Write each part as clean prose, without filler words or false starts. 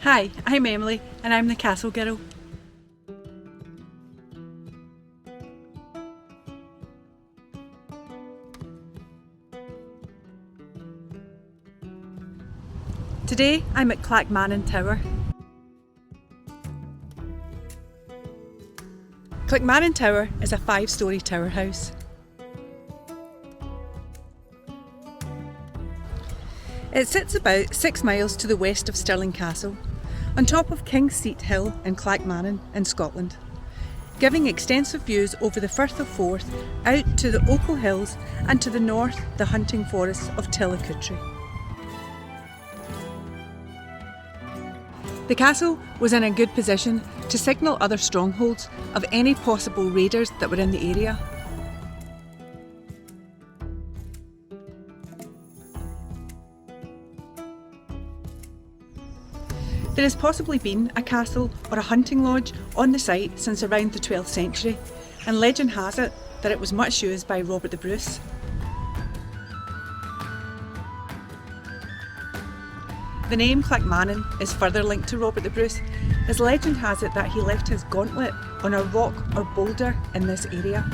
Hi, I'm Emily and I'm the Castle Girl. Today I'm at Clackmannan Tower. Clackmannan Tower is a 5-storey tower house. It sits about 6 miles to the west of Stirling Castle, on top of King's Seat Hill in Clackmannan in Scotland, giving extensive views over the Firth of Forth, out to the Ochil Hills and to the north the hunting forests of Tillicoultry. The castle was in a good position to signal other strongholds of any possible raiders that were in the area. There has possibly been a castle or a hunting lodge on the site since around the 12th century, and legend has it that it was much used by Robert the Bruce. The name Clackmannan is further linked to Robert the Bruce, as legend has it that he left his gauntlet on a rock or boulder in this area.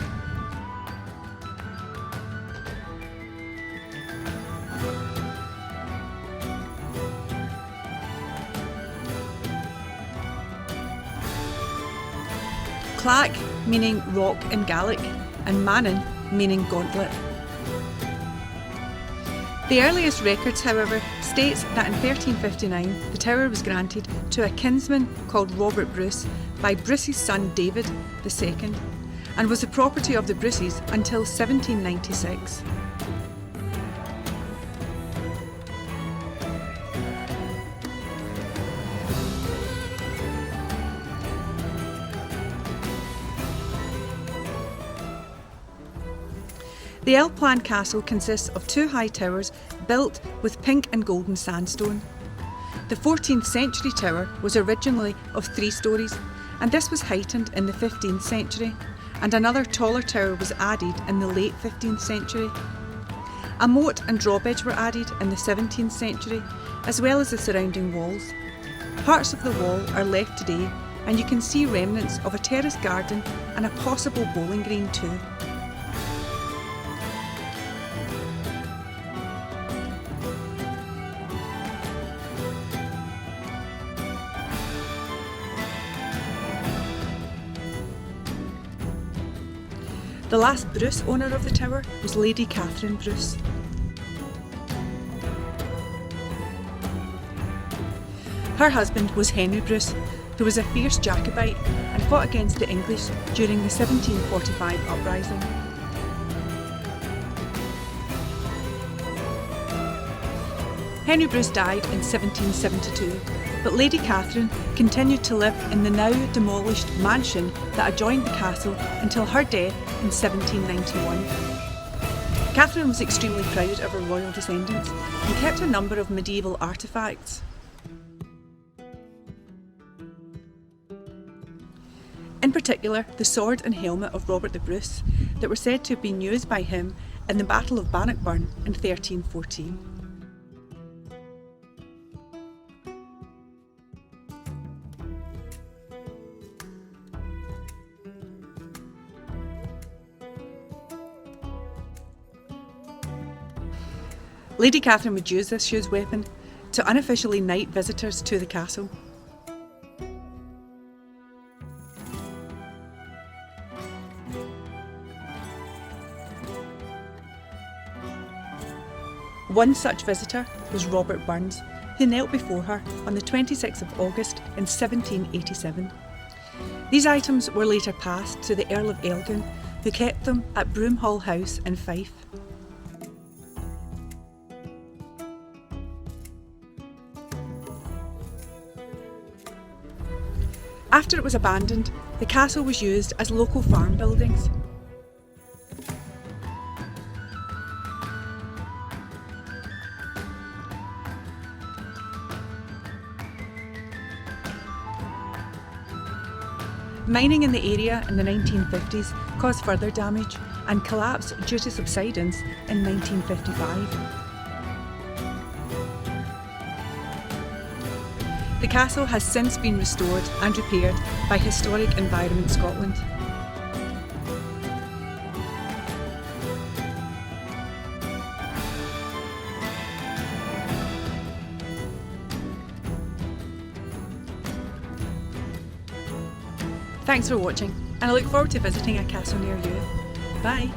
Clack meaning rock in Gaelic, and Mannan meaning gauntlet. The earliest records, however, states that in 1359 the tower was granted to a kinsman called Robert Bruce by Bruce's son David II, and was the property of the Bruces until 1796. The L-plan castle consists of 2 high towers built with pink and golden sandstone. The 14th century tower was originally of 3 storeys, and this was heightened in the 15th century, and another taller tower was added in the late 15th century. A moat and drawbridge were added in the 17th century, as well as the surrounding walls. Parts of the wall are left today, and you can see remnants of a terrace garden and a possible bowling green too. The last Bruce owner of the tower was Lady Catherine Bruce. Her husband was Henry Bruce, who was a fierce Jacobite and fought against the English during the 1745 uprising. Henry Bruce died in 1772, but Lady Catherine continued to live in the now demolished mansion that adjoined the castle until her death in 1791. Catherine was extremely proud of her royal descendants and kept a number of medieval artefacts. In particular, the sword and helmet of Robert the Bruce that were said to have been used by him in the Battle of Bannockburn in 1314. Lady Catherine would use this huge weapon to unofficially knight visitors to the castle. One such visitor was Robert Burns, who knelt before her on the 26th of August in 1787. These items were later passed to the Earl of Elgin, who kept them at Broomhall House in Fife. After it was abandoned, the castle was used as local farm buildings. Mining in the area in the 1950s caused further damage and collapsed due to subsidence in 1955. The castle has since been restored and repaired by Historic Environment Scotland. Thanks for watching, and I look forward to visiting a castle near you. Bye!